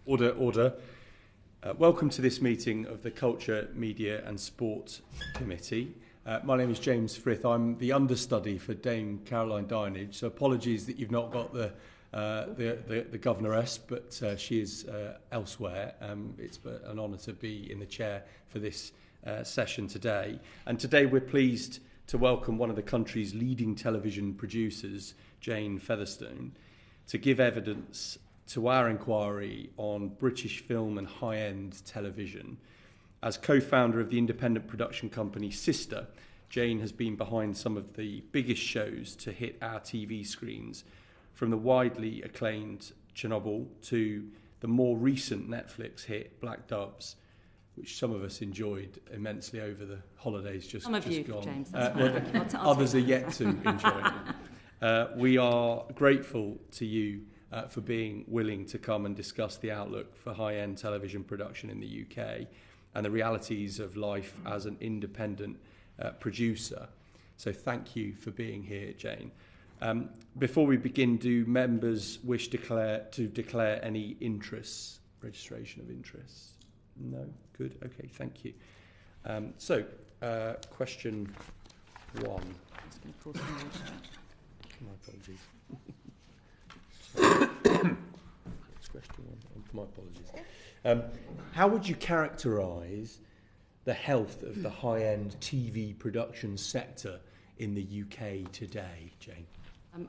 Order. Welcome to this meeting of the Culture, Media and Sport Committee. My name is James Frith. I'm the understudy for Dame Caroline Dynage, so apologies that you've not got the Governoress, but she is elsewhere. It's an honour to be in the chair for this session today. And today we're pleased to welcome one of the country's leading television producers, Jane Featherstone, to give evidence to our inquiry on British film and high-end television. As co-founder of the independent production company Sister, Jane has been behind some of the biggest shows to hit our TV screens, from the widely acclaimed Chernobyl to the more recent Netflix hit Black Doves, which some of us enjoyed immensely over the holidays just gone. Some of you, James. Others are yet to enjoy it. We are grateful to you for being willing to come and discuss the outlook for high-end television production in the UK and the realities of life as an independent producer. So thank you for being here, Jane. Before we begin, do members wish to declare any interests, registration of interests? No? Good. Okay, thank you. Question one. My apologies. Question one. My apologies. How would you characterise the health of the high-end TV production sector in the UK today, Jane?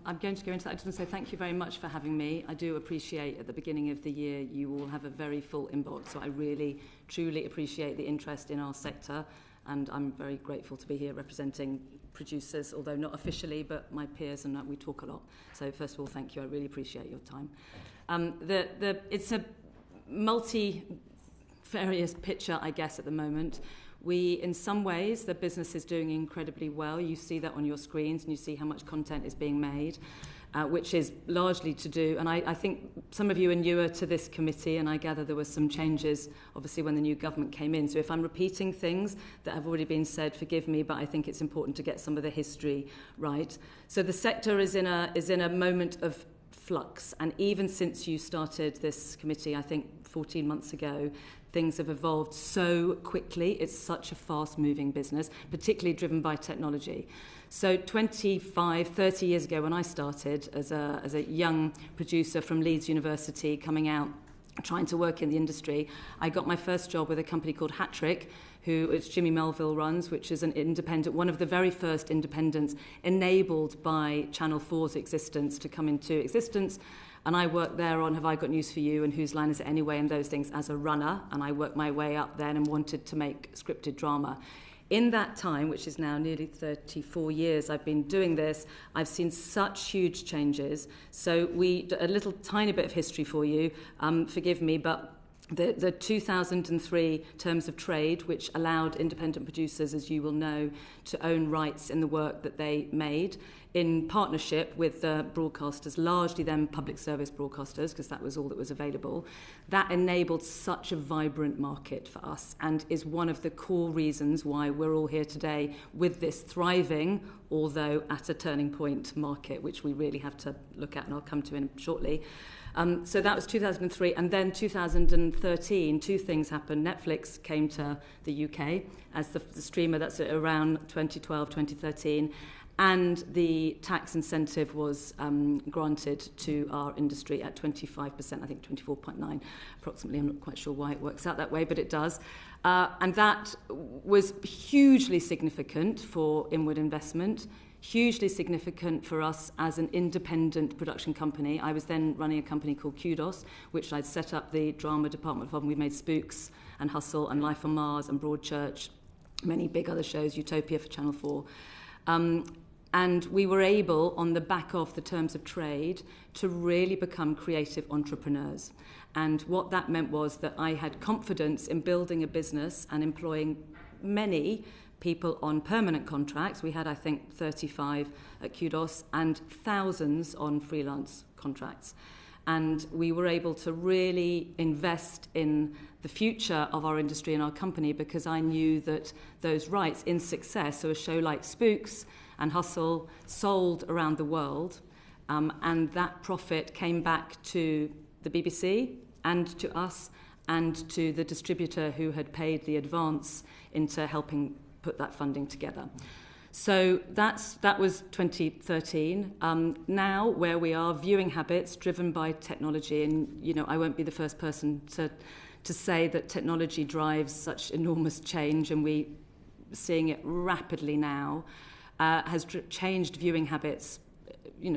I'm going to go into that. I just want to say thank you very much for having me. I do appreciate at the beginning of the year you all have a very full inbox, so I really, truly appreciate the interest in our sector, and I'm very grateful to be here representing producers, although not officially, but my peers, and we talk a lot. So first of all, thank you. I really appreciate your time. It's a multi-various picture, I guess, at the moment. In some ways, the business is doing incredibly well. You see that on your screens, and you see how much content is being made, which is largely to do, and I think some of you are newer to this committee, and I gather there were some changes, obviously, when the new government came in. So if I'm repeating things that have already been said, forgive me, but I think it's important to get some of the history right. So the sector is in a moment of flux, and even since you started this committee, I think 14 months ago, things have evolved so quickly. It's such a fast-moving business, particularly driven by technology. So 25, 30 years ago when I started as a young producer from Leeds University coming out, trying to work in the industry, I got my first job with a company called Hattrick, who Jimmy Melville runs, which is an independent, one of the very first independents enabled by Channel 4's existence to come into existence. And I worked there on Have I Got News for You and Whose Line Is It Anyway and those things as a runner, and I worked my way up then and wanted to make scripted drama. In that time, which is now nearly 34 years I've been doing this, I've seen such huge changes. So a little tiny bit of history for you, forgive me, but the 2003 Terms of Trade, which allowed independent producers, as you will know, to own rights in the work that they made in partnership with the broadcasters, largely then public service broadcasters, because that was all that was available. That enabled such a vibrant market for us and is one of the core reasons why we're all here today with this thriving, although at a turning point market, which we really have to look at, and I'll come to in shortly. So that was 2003, and then 2013, two things happened. Netflix came to the UK as the streamer. That's around 2012, 2013, and the tax incentive was granted to our industry at 25%, I think 24.9 approximately. I'm not quite sure why it works out that way, but it does. And that was hugely significant for inward investment, hugely significant for us as an independent production company. I was then running a company called Kudos, which I'd set up the drama department of. We made Spooks and Hustle and Life on Mars and Broadchurch, many big other shows, Utopia for Channel 4. And we were able, on the back of the Terms of Trade, to really become creative entrepreneurs. And what that meant was that I had confidence in building a business and employing many people on permanent contracts. We had, I think, 35 at Kudos and thousands on freelance contracts. And we were able to really invest in the future of our industry and our company because I knew that those rights in success, so a show like Spooks and Hustle, sold around the world, and that profit came back to the BBC, and to us and to the distributor who had paid the advance into helping put that funding together. So that was 2013. Now, where we are, viewing habits driven by technology, and I won't be the first person to say that technology drives such enormous change, and we're seeing it rapidly now, has changed viewing habits,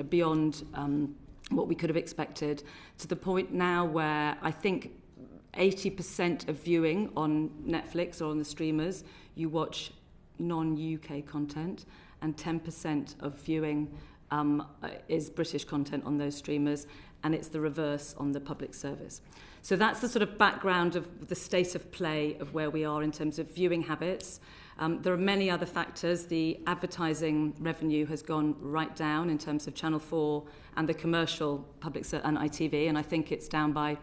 beyond what we could have expected, to the point now where I think 80% of viewing on Netflix or on the streamers, you watch non-UK content, and 10% of viewing is British content on those streamers, and it's the reverse on the public service. So that's the sort of background of the state of play of where we are in terms of viewing habits. There are many other factors. The advertising revenue has gone right down in terms of Channel 4 and the commercial public and ITV, and I think it's down by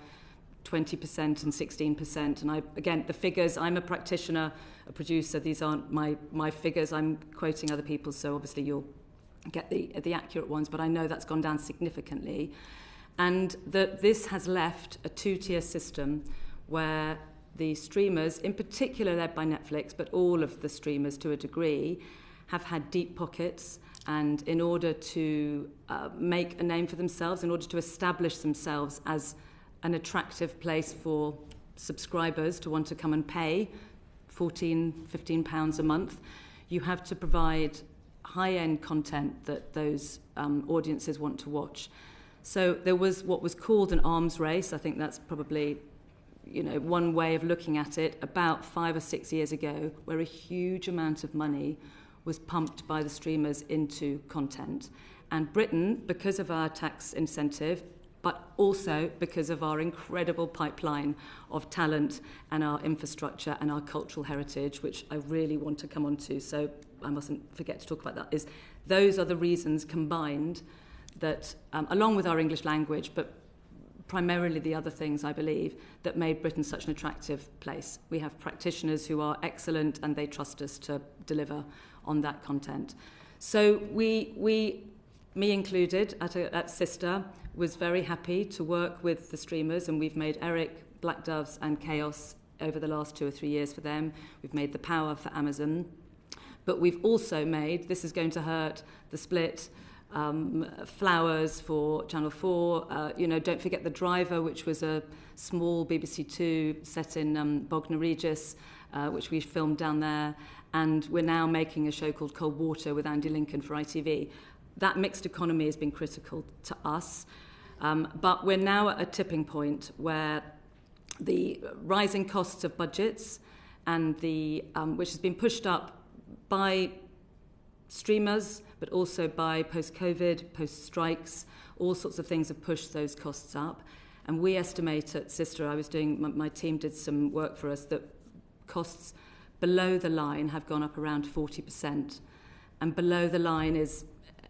20% and 16%. And again, the figures, I'm a practitioner, a producer, these aren't my figures, I'm quoting other people, so obviously you'll get the accurate ones, but I know that's gone down significantly. And this has left a two-tier system where the streamers, in particular led by Netflix, but all of the streamers to a degree, have had deep pockets, and in order to make a name for themselves, in order to establish themselves as an attractive place for subscribers to want to come and pay £14-15 a month, you have to provide high-end content that those audiences want to watch. So there was what was called an arms race. I think that's probably one way of looking at it, about 5 or 6 years ago, where a huge amount of money was pumped by the streamers into content. And Britain, because of our tax incentive, but also because of our incredible pipeline of talent and our infrastructure and our cultural heritage, which I really want to come on to, so I mustn't forget to talk about that, those are the reasons combined that, along with our English language, but primarily the other things, I believe, that made Britain such an attractive place. We have practitioners who are excellent, and they trust us to deliver on that content. So we me included, at Sister, was very happy to work with the streamers, and we've made Eric, Black Doves and Chaos over the last 2 or 3 years for them. We've made The Power for Amazon. But we've also made, this is going to hurt, The Split, Flowers for Channel 4. Don't forget The Driver, which was a small BBC Two set in Bognor Regis, which we filmed down there. And we're now making a show called Cold Water with Andy Lincoln for ITV. That mixed economy has been critical to us. But we're now at a tipping point where the rising costs of budgets and which has been pushed up by streamers, but also by post-COVID, post-strikes, all sorts of things have pushed those costs up. And we estimate at Sister, my team did some work for us, that costs below the line have gone up around 40%. And below the line is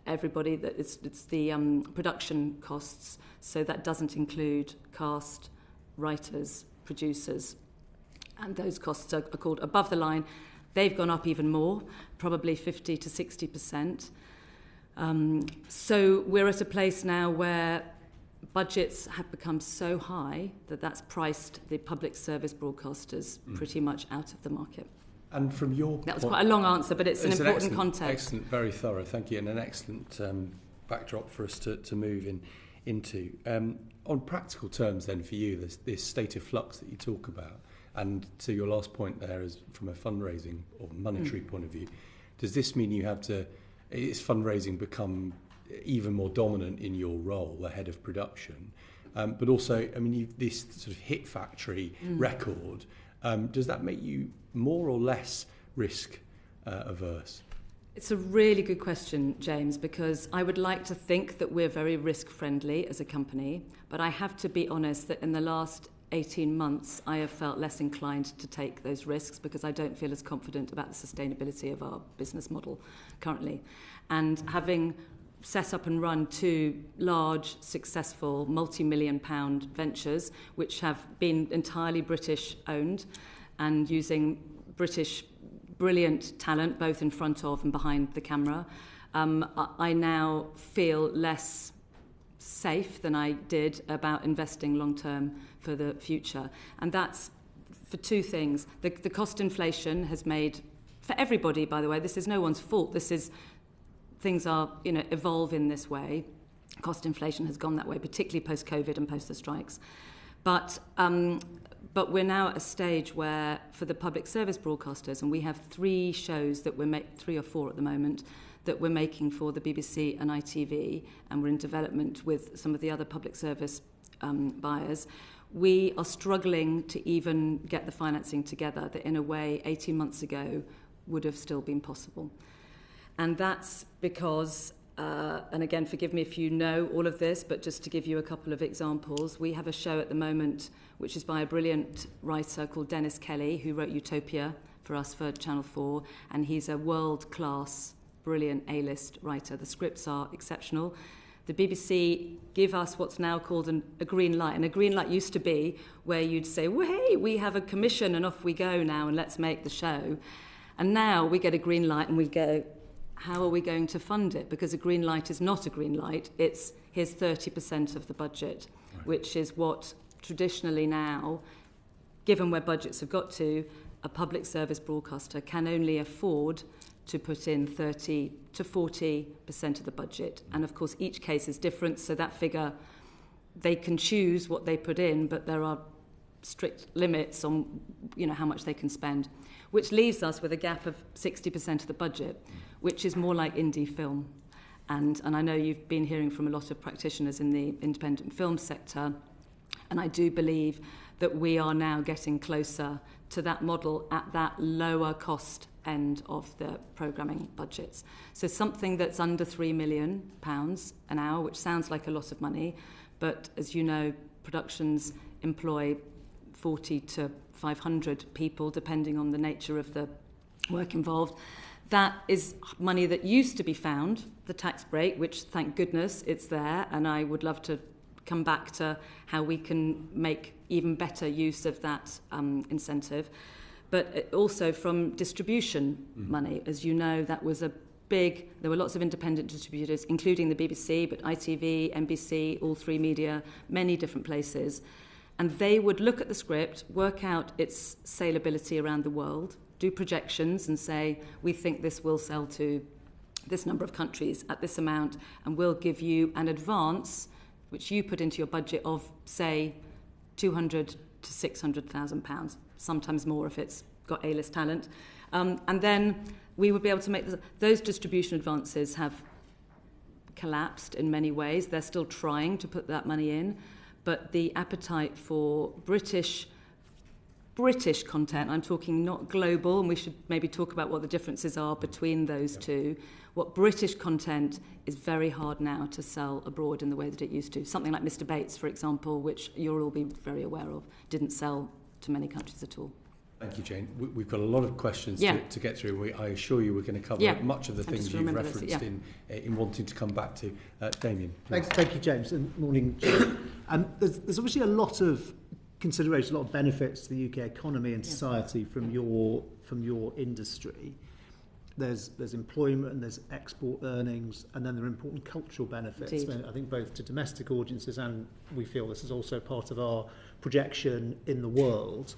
everybody, it's the production costs, so that doesn't include cast, writers, producers, and those costs are called above the line. They've gone up even more, probably 50 to 60%. So we're at a place now where budgets have become so high that that's priced the public service broadcasters pretty much out of the market. And from your That was quite a long answer, but it's an important context. Excellent, very thorough, thank you, and an excellent backdrop for us to move into. On practical terms then for you, this state of flux that you talk about, and to your last point there, is from a fundraising or monetary point of view, does this mean is fundraising become even more dominant in your role, the head of production? But also, this sort of hit factory record, does that make you more or less risk averse? It's a really good question, James, because I would like to think that we're very risk-friendly as a company, but I have to be honest that in the last 18 months I have felt less inclined to take those risks because I don't feel as confident about the sustainability of our business model currently. And having set up and run 2 large, successful, multi-million-pound ventures, which have been entirely British-owned and using British brilliant talent, both in front of and behind the camera, I now feel less safe than I did about investing long-term for the future. And that's for two things. The cost inflation has made, for everybody, by the way, this is no one's fault. Things are, evolve in this way. Cost inflation has gone that way, particularly post-COVID and post the strikes. But we're now at a stage where, for the public service broadcasters, and we have 3 shows that we're 3 or 4 at the moment, that we're making for the BBC and ITV, and we're in development with some of the other public service buyers, we are struggling to even get the financing together that in a way 18 months ago would have still been possible. And that's because, and again, forgive me if you know all of this, but just to give you a couple of examples, we have a show at the moment which is by a brilliant writer called Dennis Kelly, who wrote Utopia for us for Channel 4, and he's a world-class, brilliant A-list writer. The scripts are exceptional. The BBC give us what's now called a green light, and a green light used to be where you'd say, well, hey, we have a commission and off we go now and let's make the show. And now we get a green light and we go, how are we going to fund it? Because a green light is not a green light. It's here's 30% of the budget, right, which is what traditionally now, given where budgets have got to, a public service broadcaster can only afford to put in 30 to 40% of the budget. And of course, each case is different, so that figure, they can choose what they put in, but there are strict limits on how much they can spend, which leaves us with a gap of 60% of the budget, which is more like indie film. And I know you've been hearing from a lot of practitioners in the independent film sector, and I do believe that we are now getting closer to that model at that lower cost end of the programming budgets. So something that's under £3 million an hour, which sounds like a lot of money, but as you know, productions employ 40 to 500 people, depending on the nature of the work involved. That is money that used to be found, the tax break, which thank goodness it's there, and I would love to come back to how we can make even better use of that incentive. But also from distribution money. As you know, that was there were lots of independent distributors, including the BBC, but ITV, NBC, all 3 media, many different places. And they would look at the script, work out its saleability around the world, do projections and say, we think this will sell to this number of countries at this amount, and we'll give you an advance, which you put into your budget of, say, £200,000 to £600,000, sometimes more if it's got A-list talent. And then we would be able to make those distribution advances have collapsed in many ways. They're still trying to put that money in, but the appetite for British content, I'm talking not global, and we should maybe talk about what the differences are between those two. What British content is very hard now to sell abroad in the way that it used to. Something like Mr. Bates, for example, which you'll all be very aware of, didn't sell to many countries at all. Thank you, Jane. We've got a lot of questions to get through. I assure you we're going to cover much of the things you've referenced in wanting to come back to. Damien. Thank you, James, and morning, Jane. There's obviously a lot of consideration, a lot of benefits to the UK economy and society from your industry. There's employment and there's export earnings, and then there are important cultural benefits. Indeed. I think both to domestic audiences, and we feel this is also part of our projection in the world.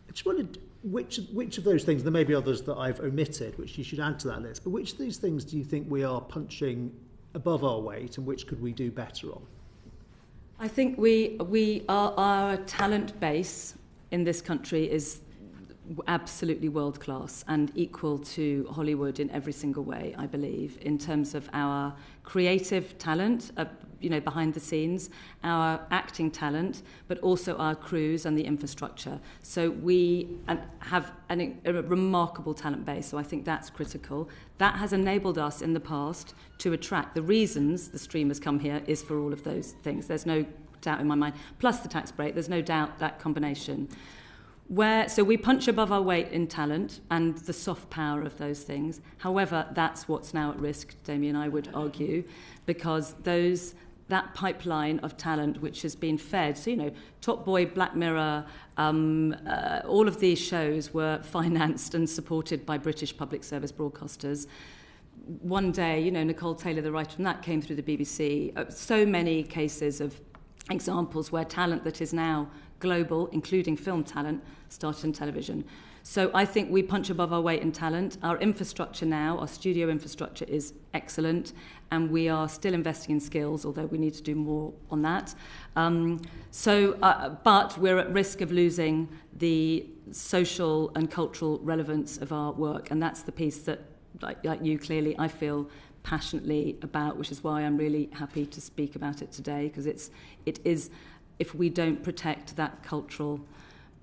I just wondered which of those things, there may be others that I've omitted, which you should add to that list, but which of these things do you think we are punching above our weight, and which could we do better on? I think our talent base in this country is absolutely world class and equal to Hollywood in every single way, I believe, in terms of our creative talent, behind the scenes, our acting talent, but also our crews and the infrastructure. So we have a remarkable talent base, so I think that's critical. That has enabled us in the past to attract. The reasons the streamers come here is for all of those things. There's no doubt in my mind. Plus the tax break, there's no doubt that combination. So we punch above our weight in talent and the soft power of those things. However, that's what's now at risk, Damien, I would argue, because that pipeline of talent which has been fed, so, Top Boy, Black Mirror, all of these shows were financed and supported by British public service broadcasters. one day, you know, Nicole Taylor, the writer from that, came through the BBC. So many cases of examples where talent that is now global, including film talent, started in television. So I think we punch above our weight in talent. Our infrastructure now, our studio infrastructure is excellent, and we are still investing in skills, although we need to do more on that. But we're at risk of losing the social and cultural relevance of our work, and that's the piece that, like you, clearly, I feel passionately about, which is why I'm really happy to speak about it today, because it is, if we don't protect that cultural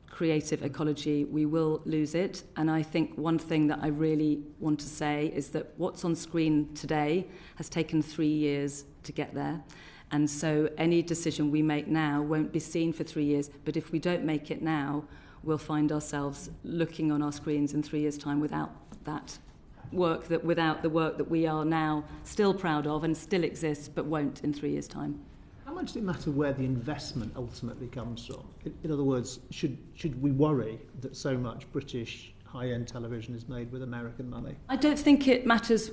creative ecology, we will lose it. And I think one thing that I really want to say is that what's on screen today has taken 3 years to get there. And so any decision we make now won't be seen for 3 years. But if we don't make it now, we'll find ourselves looking on our screens in 3 years' time without that work, without the work that we are now still proud of and still exists, but won't in 3 years' time. How much does it matter where the investment ultimately comes from? In other words, should we worry that so much British high-end television is made with American money? I don't think it matters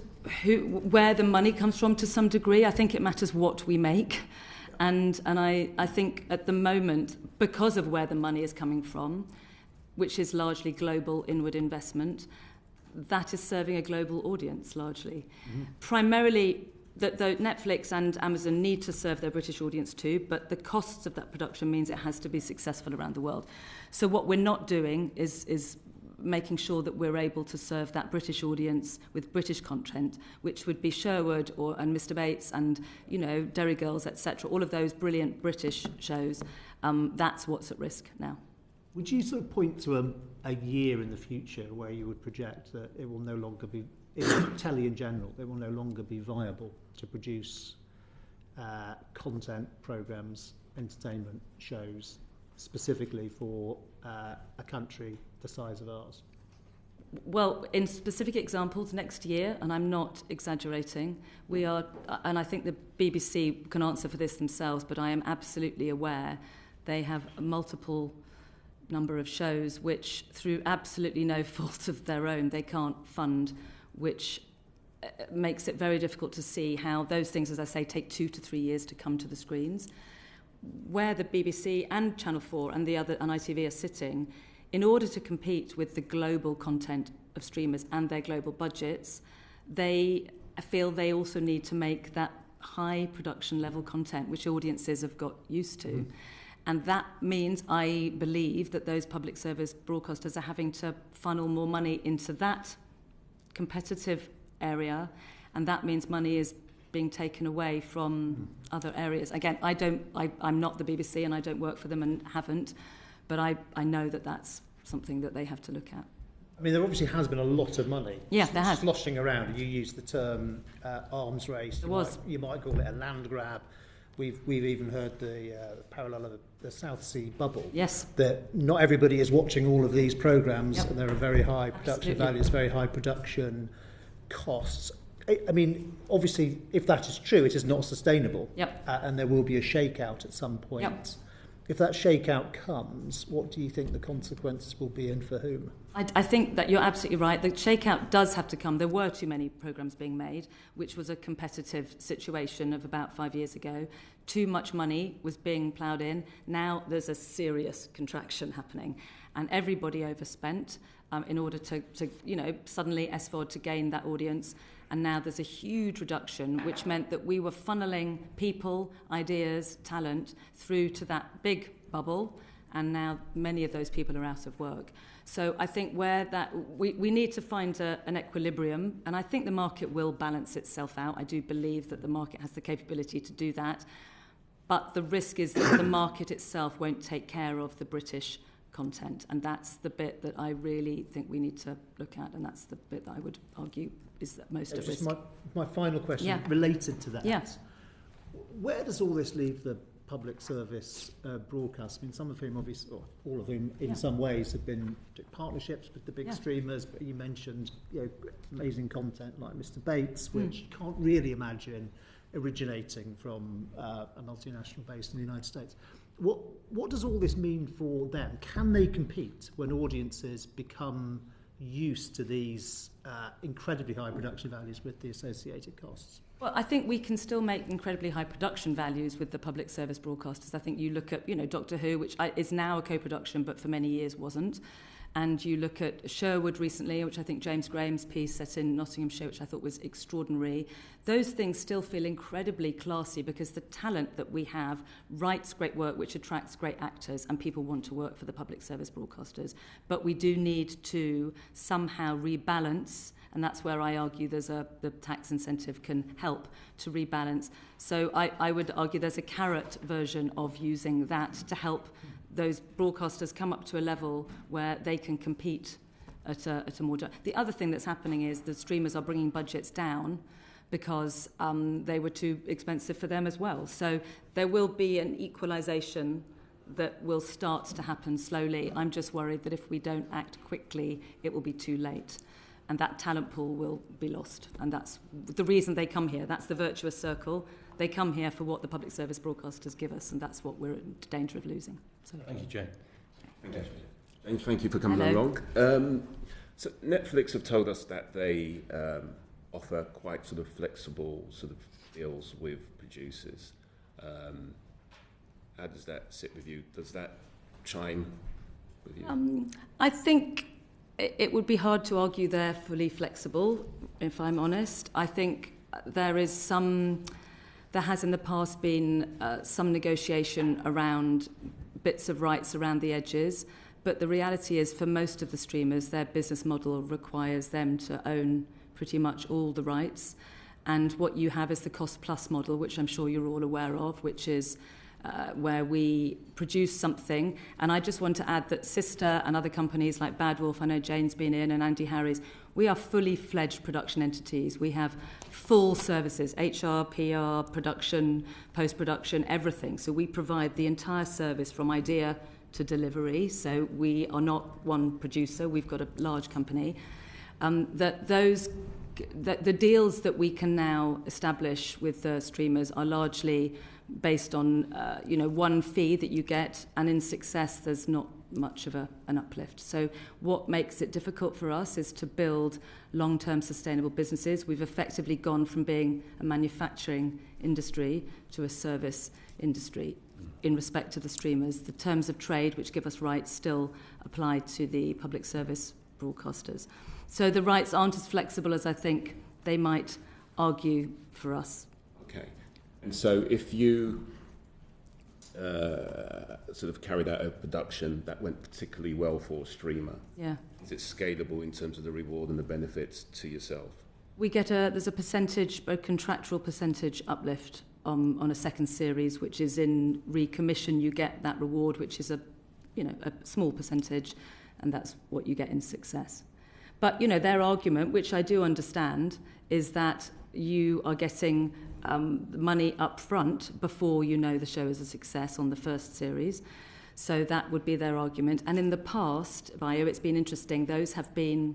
where the money comes from to some degree. I think it matters what we make. And I think at the moment, because of where the money is coming from, which is largely global inward investment, that is serving a global audience largely. Mm-hmm. Primarily, though Netflix and Amazon need to serve their British audience too, but the costs of that production means it has to be successful around the world. So what we're not doing is making sure that we're able to serve that British audience with British content, which would be Sherwood and Mr. Bates and, you know, Derry Girls, etc. All of those brilliant British shows. That's what's at risk now. Would you sort of point to a year in the future where you would project that it will no longer be, in telly in general, it will no longer be viable to produce content, programmes, entertainment shows specifically for a country the size of ours? Well, in specific examples, next year, and I'm not exaggerating, we are, and I think the BBC can answer for this themselves, but I am absolutely aware they have a multiple number of shows which, through absolutely no fault of their own, they can't fund, which makes it very difficult to see how those things, as I say, take 2 to 3 years to come to the screens. Where the BBC and Channel 4 and ITV are sitting, in order to compete with the global content of streamers and their global budgets, they feel they also need to make that high production level content, which audiences have got used to. Mm-hmm. And that means, I believe, that those public service broadcasters are having to funnel more money into that competitive area, and that means money is being taken away from other areas. Again, I'm not the BBC and I don't work for them and haven't, but I know that that's something that they have to look at. I mean, there obviously has been a lot of money there has. sloshing around. You used the term arms race. You might call it a land grab. We've even heard the parallel of the South Sea bubble. Yes. That not everybody is watching all of these programmes, and there are very high production Absolutely. values, very high production costs. I mean, obviously, if that is true, it is not sustainable. Yep. And there will be a shakeout at some point. Yep. If that shakeout comes, what do you think the consequences will be and for whom? I think that you're absolutely right. The shakeout does have to come. There were too many programmes being made, which was a competitive situation of about 5 years ago. Too much money was being ploughed in. Now there's a serious contraction happening, and everybody overspent in order to suddenly SVOD to gain that audience. And now there's a huge reduction, which meant that we were funneling people, ideas, talent through to that big bubble, and now many of those people are out of work. So I think where that we need to find an equilibrium, and I think the market will balance itself out. I do believe that the market has the capability to do that, but the risk is that the market itself won't take care of the British content, and that's the bit that I really think we need to look at, and that's the bit that I would argue is the most at risk. My final question related to that. Yes. Where does all this leave the public service broadcast? I mean, some of whom, obviously, or all of whom, in some ways, have been partnerships with the big streamers. But you mentioned, amazing content like Mr. Bates, which you can't really imagine originating from a multinational based in the United States. What does all this mean for them? Can they compete when audiences become used to these incredibly high production values with the associated costs? Well, I think we can still make incredibly high production values with the public service broadcasters. I think you look at, Doctor Who, which is now a co-production, but for many years wasn't. And you look at Sherwood recently, which I think James Graham's piece set in Nottinghamshire, which I thought was extraordinary. Those things still feel incredibly classy because the talent that we have writes great work which attracts great actors, and people want to work for the public service broadcasters. But we do need to somehow rebalance, and that's where I argue the tax incentive can help to rebalance. So I would argue there's a carrot version of using that to help those broadcasters come up to a level where they can compete at a more... The other thing that's happening is the streamers are bringing budgets down because they were too expensive for them as well. So there will be an equalisation that will start to happen slowly. I'm just worried that if we don't act quickly, it will be too late. And that talent pool will be lost. And that's the reason they come here. That's the virtuous circle. They come here for what the public service broadcasters give us, and that's what we're in danger of losing. So. Thank you, Jane. Thank you. James, thank you for coming Hello. along. So Netflix have told us that they offer quite sort of flexible sort of deals with producers. How does that sit with you? Does that chime with you? I think it would be hard to argue they're fully flexible, if I'm honest. I think there has in the past been some negotiation around bits of rights around the edges, but the reality is for most of the streamers, their business model requires them to own pretty much all the rights. And what you have is the cost-plus model, which I'm sure you're all aware of, which is where we produce something. And I just want to add that Sister and other companies like Bad Wolf, I know Jane's been in, and Andy Harries, we are fully fledged production entities. We have full services, HR, PR, production, post-production, everything. So we provide the entire service from idea to delivery. So we are not one producer. We've got a large company. The deals that we can now establish with the streamers are largely based on one fee that you get, and in success there's not much of an uplift. So what makes it difficult for us is to build long-term sustainable businesses. We've effectively gone from being a manufacturing industry to a service industry in respect to the streamers. The terms of trade which give us rights still apply to the public service broadcasters. So the rights aren't as flexible as I think they might argue for us. Okay. And so if you sort of carried out a production that went particularly well for a streamer, is it scalable in terms of the reward and the benefits to yourself? We get there's a contractual percentage uplift on a second series, which is in recommission. You get that reward, which is a small percentage, and that's what you get in success. But, their argument, which I do understand, is that you are getting money up front before you know the show is a success on the first series. So that would be their argument. And in the past, it's been interesting. Those have been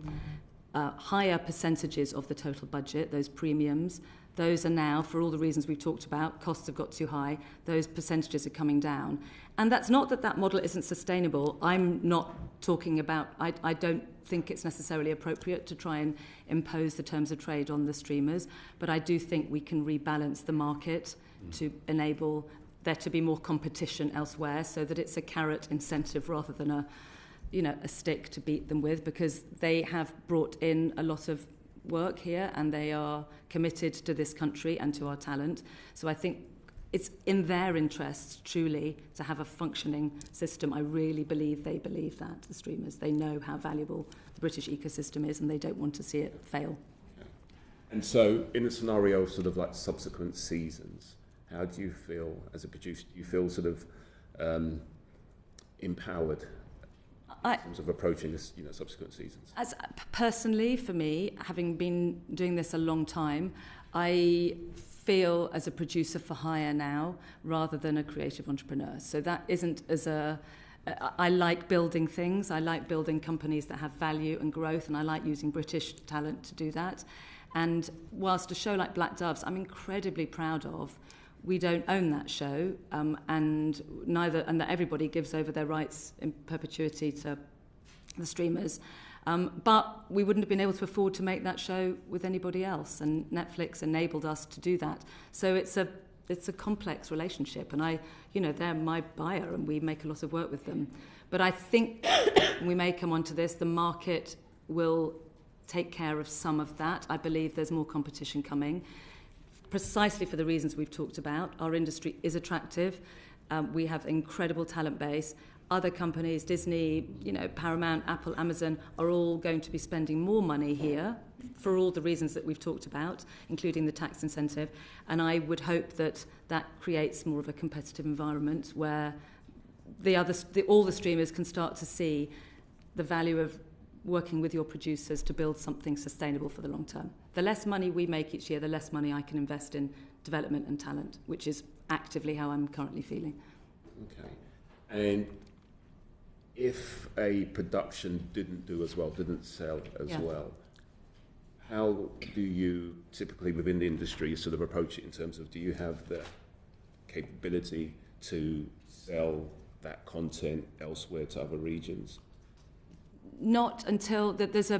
higher percentages of the total budget, those premiums. Those are now, for all the reasons we've talked about, costs have got too high, those percentages are coming down. And that's not that model isn't sustainable. I'm not talking about, I don't think it's necessarily appropriate to try and impose the terms of trade on the streamers, but I do think we can rebalance the market to enable there to be more competition elsewhere, so that it's a carrot incentive rather than a stick to beat them with, because they have brought in a lot of work here and they are committed to this country and to our talent. So I think it's in their interests, truly, to have a functioning system. I really believe they believe that, the streamers. They know how valuable the British ecosystem is and they don't want to see it fail. Okay. And so in a scenario of sort of like subsequent seasons, how do you feel as a producer? Do you feel sort of empowered in terms of approaching this, subsequent seasons? As personally, for me, having been doing this a long time, I feel as a producer for hire now rather than a creative entrepreneur. So that isn't I like building things. I like building companies that have value and growth, and I like using British talent to do that. And whilst a show like Black Doves, I'm incredibly proud of, we don't own that show, and that everybody gives over their rights in perpetuity to the streamers. But we wouldn't have been able to afford to make that show with anybody else, and Netflix enabled us to do that. So it's a complex relationship, and they're my buyer, and we make a lot of work with them. But I think we may come onto this. The market will take care of some of that. I believe there's more competition coming, precisely for the reasons we've talked about. Our industry is attractive. We have an incredible talent base. Other companies, Disney, Paramount, Apple, Amazon, are all going to be spending more money here for all the reasons that we've talked about, including the tax incentive. And I would hope that creates more of a competitive environment where all the streamers can start to see the value of working with your producers to build something sustainable for the long term. The less money we make each year, the less money I can invest in development and talent, which is actively how I'm currently feeling. Okay. And if a production didn't sell as well, how do you typically within the industry sort of approach it in terms of, do you have the capability to sell that content elsewhere to other regions? Not until there's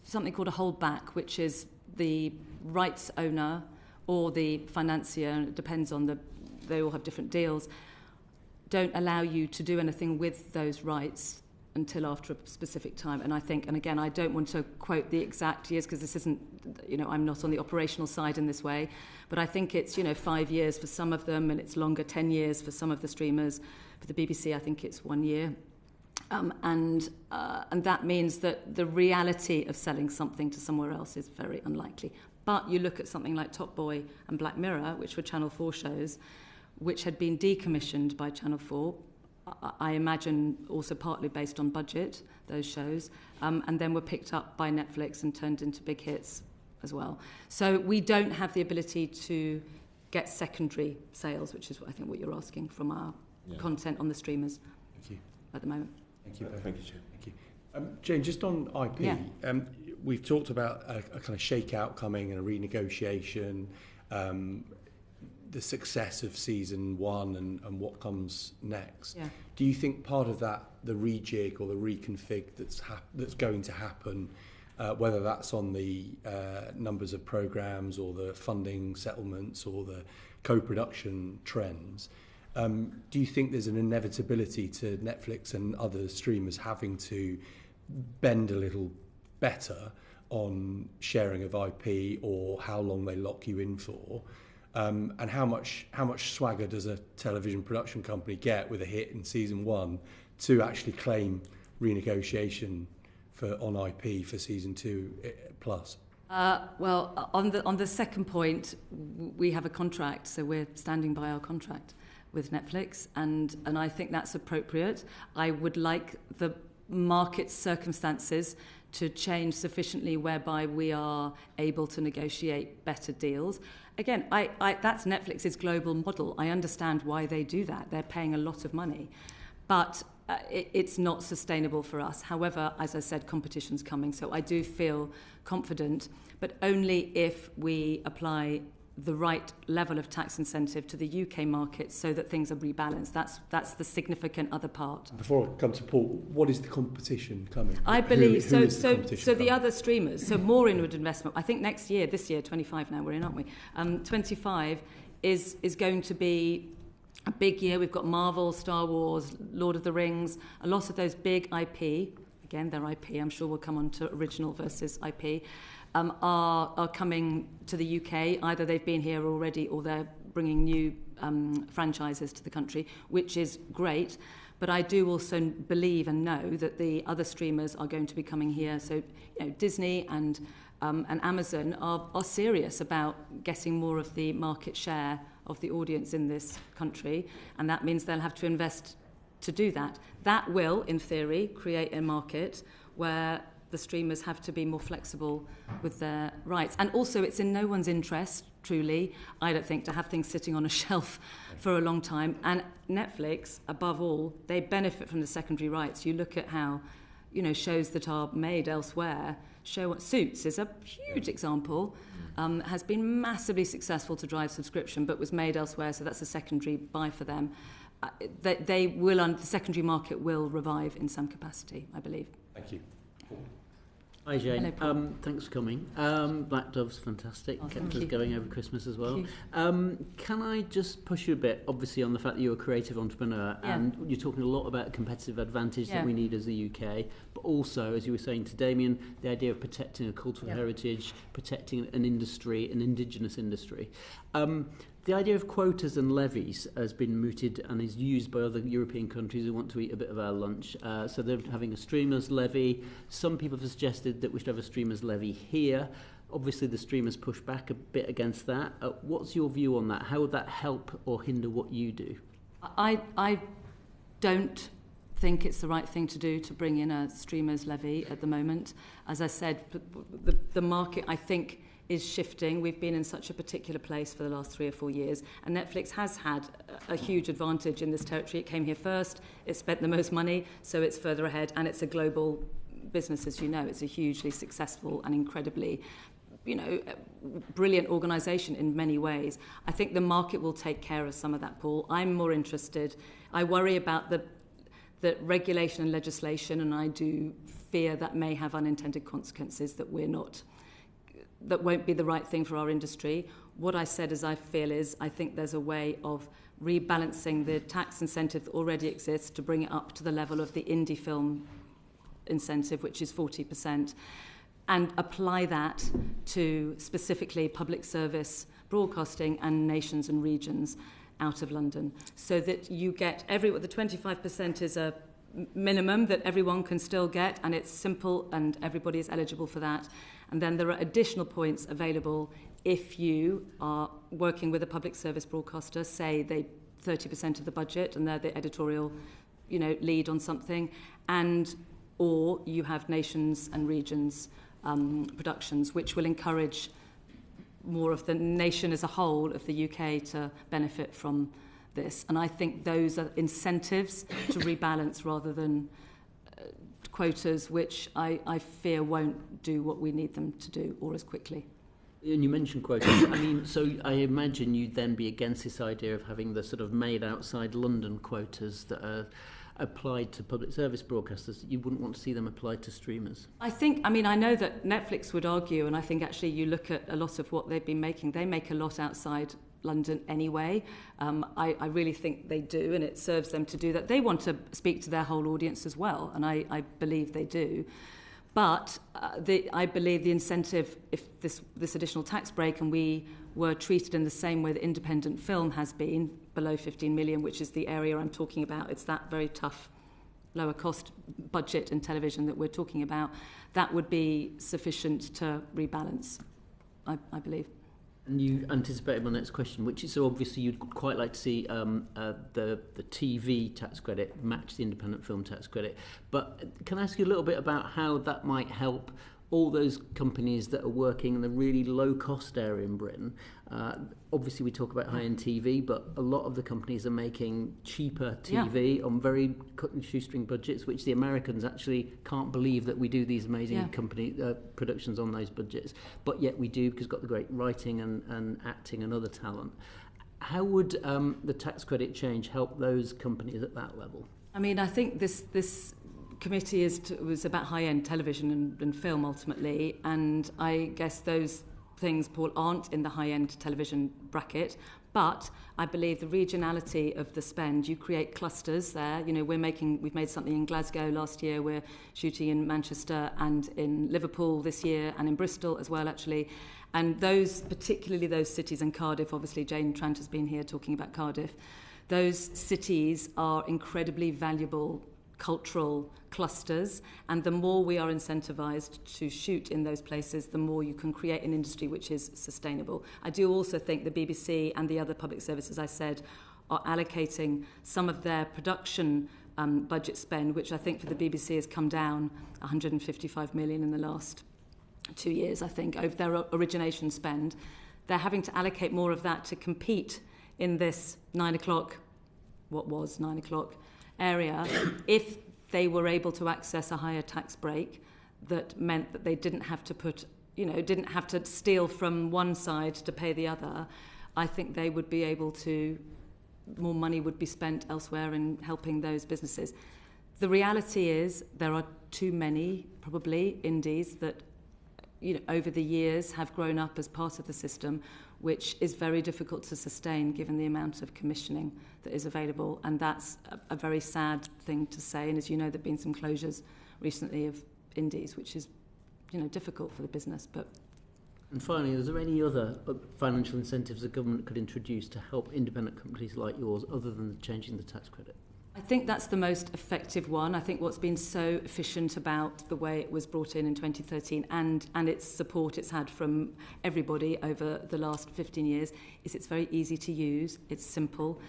something called a holdback, which is the rights owner or the financier, and it depends on they all have different deals, don't allow you to do anything with those rights until after a specific time. And I think, and again, I don't want to quote the exact years because this isn't, I'm not on the operational side in this way, but I think it's, 5 years for some of them, and it's longer, 10 years for some of the streamers. For the BBC, I think it's 1 year. And that means that the reality of selling something to somewhere else is very unlikely. But you look at something like Top Boy and Black Mirror, which were Channel 4 shows, which had been decommissioned by Channel 4, I imagine also partly based on budget, those shows, and then were picked up by Netflix and turned into big hits as well. So we don't have the ability to get secondary sales, which is I think what you're asking from our content on the streamers. Thank you. At the moment. Thank you. Thank you, Chair. Thank you. Jane, just on IP, we've talked about a kind of shakeout coming and a renegotiation, the success of season 1 and what comes next. Yeah. Do you think part of that, the rejig or the reconfig that's going to happen, whether that's on the numbers of programmes or the funding settlements or the co-production trends, do you think there's an inevitability to Netflix and other streamers having to bend a little better on sharing of IP or how long they lock you in for? And how much swagger does a television production company get with a hit in season 1 to actually claim renegotiation on IP for season 2 plus? Well, on the second point, we have a contract, so we're standing by our contract with Netflix, and I think that's appropriate. I would like the market circumstances to change sufficiently whereby we are able to negotiate better deals. Again, that's Netflix's global model. I understand why they do that. They're paying a lot of money. But it's not sustainable for us. However, as I said, competition's coming, so I do feel confident, but only if we apply the right level of tax incentive to the UK market so that things are rebalanced. That's the significant other part. Before I come to Paul, what is the competition coming? I believe who is the competition the other streamers, so more inward investment. I think this year, 25 now we're in, aren't we? 25 is going to be a big year. We've got Marvel, Star Wars, Lord of the Rings, a lot of those big IP. Again, they're IP. I'm sure we'll come on to original versus IP. Are coming to the UK. Either they've been here already or they're bringing new franchises to the country, which is great. But I do also believe and know that the other streamers are going to be coming here. So, Disney and Amazon are serious about getting more of the market share of the audience in this country, and that means they'll have to invest to do that. That will, in theory, create a market where the streamers have to be more flexible with their rights. And also, it's in no one's interest, truly, I don't think, to have things sitting on a shelf for a long time. And Netflix, above all, they benefit from the secondary rights. You look at how, shows that are made elsewhere, Suits is a huge example, has been massively successful to drive subscription, but was made elsewhere, so that's a secondary buy for them. The secondary market will revive in some capacity, I believe. Thank you. Hi Jane, Hello, Paul. thanks for coming. Black Dove's fantastic, Oh, kept thank us you. going over Christmas as well. Thank Can I just push you a bit, obviously on the fact that you're a creative entrepreneur, Yeah. and you're talking a lot about competitive advantage Yeah. that we need as the UK, but also, as you were saying to Damien, the idea of protecting a cultural Yeah. heritage, protecting an industry, an indigenous industry. The idea of quotas and levies has been mooted and is used by other European countries who want to eat a bit of our lunch. So they're having a streamers levy. Some people have suggested that we should have a streamers levy here. Obviously, the streamers push back a bit against that. What's your view on that? How would that help or hinder what you do? I don't think it's the right thing to do to bring in a streamers levy at the moment. As I said, the market, I think, is shifting. We've been in such a particular place for the last 3 or 4 years, and Netflix has had a huge advantage in this territory. It came here first, it spent the most money, so it's further ahead, and it's a global business, as you know. It's a hugely successful and incredibly, brilliant organisation in many ways. I think the market will take care of some of that, Paul. I'm more interested. I worry about the regulation and legislation, and I do fear that may have unintended consequences that won't be the right thing for our industry. What I said I think there's a way of rebalancing the tax incentive that already exists to bring it up to the level of the indie film incentive, which is 40%, and apply that to specifically public service broadcasting and nations and regions out of London, so that you get the 25% is a minimum that everyone can still get, and it's simple and everybody is eligible for that. And then there are additional points available if you are working with a public service broadcaster, say they 30% of the budget and they're the editorial, lead on something, or you have nations and regions productions, which will encourage more of the nation as a whole of the UK to benefit from this. And I think those are incentives to rebalance rather than quotas, which I fear won't do what we need them to do or as quickly. And you mentioned quotas. So I imagine you'd then be against this idea of having the sort of made outside London quotas that are applied to public service broadcasters. You wouldn't want to see them applied to streamers. I know that Netflix would argue, and I think actually you look at a lot of what they've been making, they make a lot outside London anyway. I really think they do, and it serves them to do that. They want to speak to their whole audience as well, and I believe they do. But I believe the incentive, if this additional tax break, and we were treated in the same way that independent film has been, below 15 million, which is the area I'm talking about, it's that very tough, lower cost budget in television that we're talking about, that would be sufficient to rebalance, I believe. And you anticipated my next question, which is, so obviously you'd quite like to see the TV tax credit match the independent film tax credit. But can I ask you a little bit about how that might help all those companies that are working in the really low-cost area in Britain? Obviously, we talk about high-end TV, but a lot of the companies are making cheaper TV on very cut and shoestring budgets, which the Americans actually can't believe that we do these amazing company productions on those budgets. But yet we do, because we've got the great writing and acting and other talent. How would the tax credit change help those companies at that level? I think this committee was about high-end television and film ultimately, and I guess those things, Paul, aren't in the high-end television bracket, but I believe the regionality of the spend, you create clusters there. We've made something in Glasgow last year, we're shooting in Manchester and in Liverpool this year, and in Bristol as well, actually. And particularly those cities, and Cardiff, obviously Jane Trant has been here talking about Cardiff, those cities are incredibly valuable cultural clusters, and the more we are incentivised to shoot in those places, the more you can create an industry which is sustainable. I do also think the BBC and the other public services, I said, are allocating some of their production budget spend, which I think for the BBC has come down 155 million in the last 2 years, I think, over their origination spend. They're having to allocate more of that to compete in this 9 o'clock area. If they were able to access a higher tax break, that meant that they didn't have to steal from one side to pay the other, I think they would be able to, more money would be spent elsewhere in helping those businesses. the reality is there are too many, probably, indies that, over the years have grown up as part of the system, which is very difficult to sustain given the amount of commissioning that is available. And that's a very sad thing to say. And as you know, there have been some closures recently of indies, which is, difficult for the business. And finally, is there any other financial incentives the government could introduce to help independent companies like yours, other than changing the tax credit? I think that's the most effective one. I think what's been so efficient about the way it was brought in 2013 and its support it's had from everybody over the last 15 years is it's very easy to use, it's simple,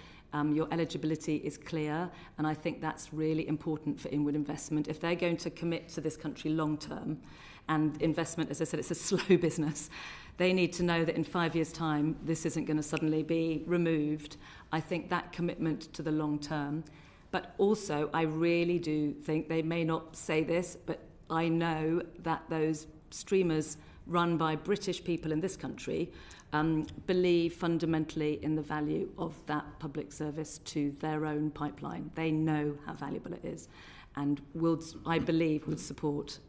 your eligibility is clear, and I think that's really important for inward investment. If they're going to commit to this country long term, and investment, as I said, it's a slow business, they need to know that in 5 years' time this isn't going to suddenly be removed. I think that commitment to the long term. But also, I really do think, they may not say this, but I know that those streamers run by British people in this country believe fundamentally in the value of that public service to their own pipeline. They know how valuable it is, and I believe would support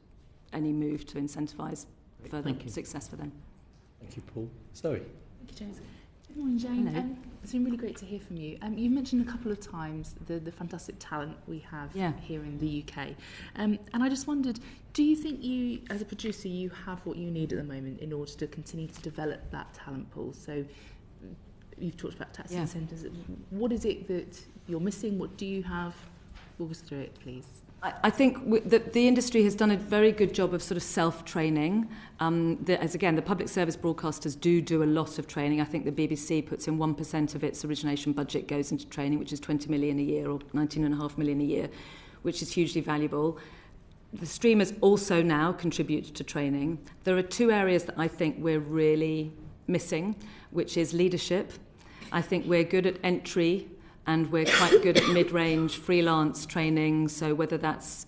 any move to incentivise further success for them. Thank you, Paul. Zoe. Thank you, James. Good morning, Jane. It's been really great to hear from you. You mentioned a couple of times the fantastic talent we have here in the UK. And I just wondered, do you think you, as a producer, you have what you need at the moment in order to continue to develop that talent pool? So you've talked about tax incentives. What is it that you're missing? What do you have? Walk us through it, please. I think the industry has done a very good job of sort of self-training. The public service broadcasters do a lot of training. I think the BBC puts in 1% of its origination budget goes into training, which is 20 million a year or 19.5 million a year, which is hugely valuable. The streamers also now contribute to training. There are two areas that I think we're really missing, which is leadership. I think we're good at entry, and we're quite good at mid-range freelance training. So whether that's,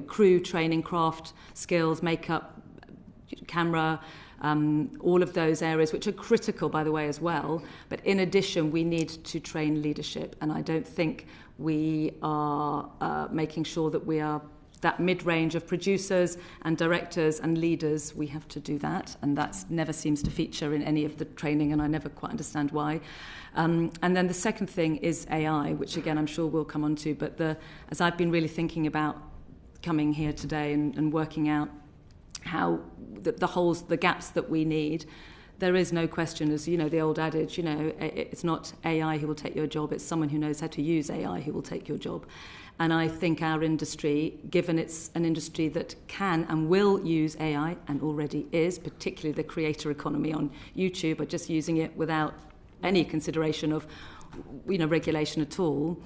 crew training, craft skills, makeup, camera, all of those areas, which are critical, by the way, as well. But in addition, we need to train leadership. And I don't think we are making sure that we are that mid-range of producers and directors and leaders. We have to do that. And that never seems to feature in any of the training, and I never quite understand why. And then the second thing is AI, which again I'm sure we'll come on to, but as I've been really thinking about coming here today and working out how the holes, the gaps that we need, there is no question, as you know, the old adage, it's not AI who will take your job, it's someone who knows how to use AI who will take your job. And I think our industry, given it's an industry that can and will use AI, and already is, particularly the creator economy on YouTube, are just using it without any consideration of, regulation at all.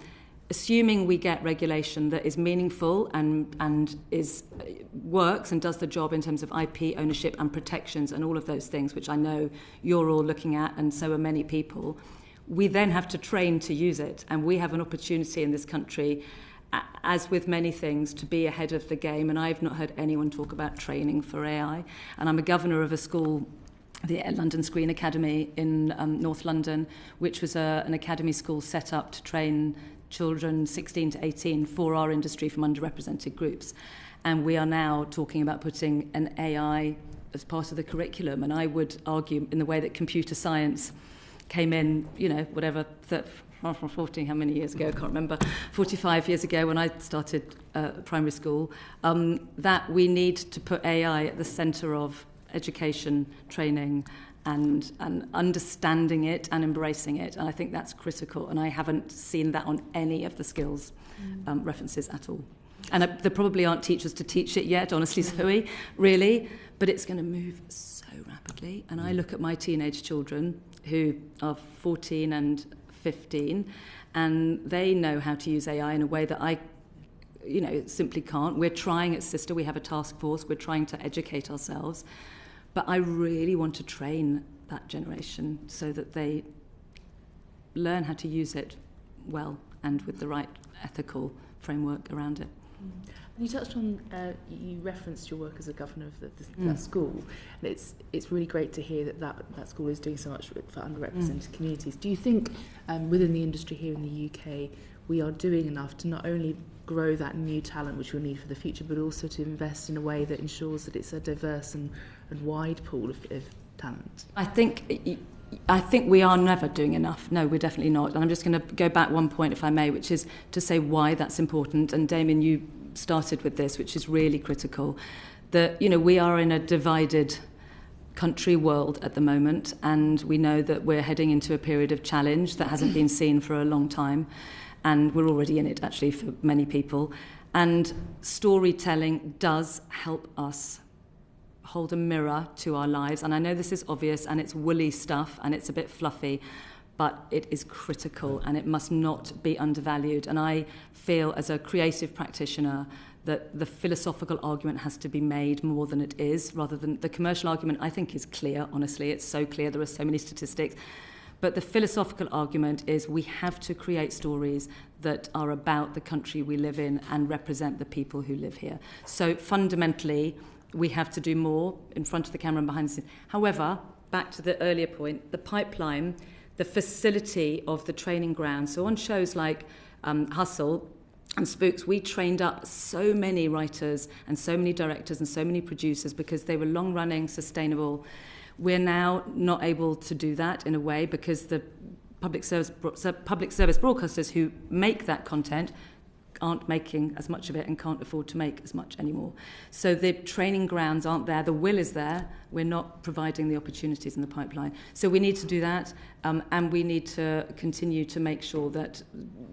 Assuming we get regulation that is meaningful and works and does the job in terms of IP ownership and protections and all of those things, which I know you're all looking at, and so are many people, we then have to train to use it. And we have an opportunity in this country, as with many things, to be ahead of the game. And I've not heard anyone talk about training for AI. And I'm a governor of a school, the London Screen Academy in North London, which was an academy school set up to train children 16 to 18 for our industry from underrepresented groups. And we are now talking about putting an AI as part of the curriculum. And I would argue, in the way that computer science came in, 14, how many years ago, I can't remember, 45 years ago when I started primary school, that we need to put AI at the centre of education, training, and understanding it and embracing it. And I think that's critical. And I haven't seen that on any of the skills references at all. And there probably aren't teachers to teach it yet, honestly, Zoe, really. But it's going to move so rapidly. And I look at my teenage children who are 14 and 15, and they know how to use AI in a way that I simply can't. We're trying at Sister. We have a task force. We're trying to educate ourselves. But I really want to train that generation so that they learn how to use it well and with the right ethical framework around it. And you touched on, you referenced your work as a governor of that school. And it's really great to hear that school is doing so much for underrepresented communities. Do you think within the industry here in the UK we are doing enough to not only grow that new talent which we'll need for the future, but also to invest in a way that ensures that it's a diverse and wide pool of talent. I think we are never doing enough. No, we're definitely not. And I'm just going to go back one point, if I may, which is to say why that's important. And Damien, you started with this, which is really critical. That, we are in a divided country world at the moment, and we know that we're heading into a period of challenge that hasn't been seen for a long time. And we're already in it, actually, for many people. And storytelling does help us hold a mirror to our lives. And I know this is obvious, and it's woolly stuff, and it's a bit fluffy, but it is critical, and it must not be undervalued. And I feel, as a creative practitioner, that the philosophical argument has to be made more than it is, rather than the commercial argument. I think is clear, honestly. It's so clear. There are so many statistics. But the philosophical argument is we have to create stories that are about the country we live in and represent the people who live here. So fundamentally, we have to do more in front of the camera and behind the scenes. However, back to the earlier point, the pipeline, the facility of the training ground. So on shows like Hustle and Spooks, we trained up so many writers and so many directors and so many producers because they were long-running, sustainable. We're now not able to do that in a way because the public service broadcasters who make that content aren't making as much of it and can't afford to make as much anymore. So the training grounds aren't there. The will is there. We're not providing the opportunities in the pipeline. So we need to do that, and we need to continue to make sure that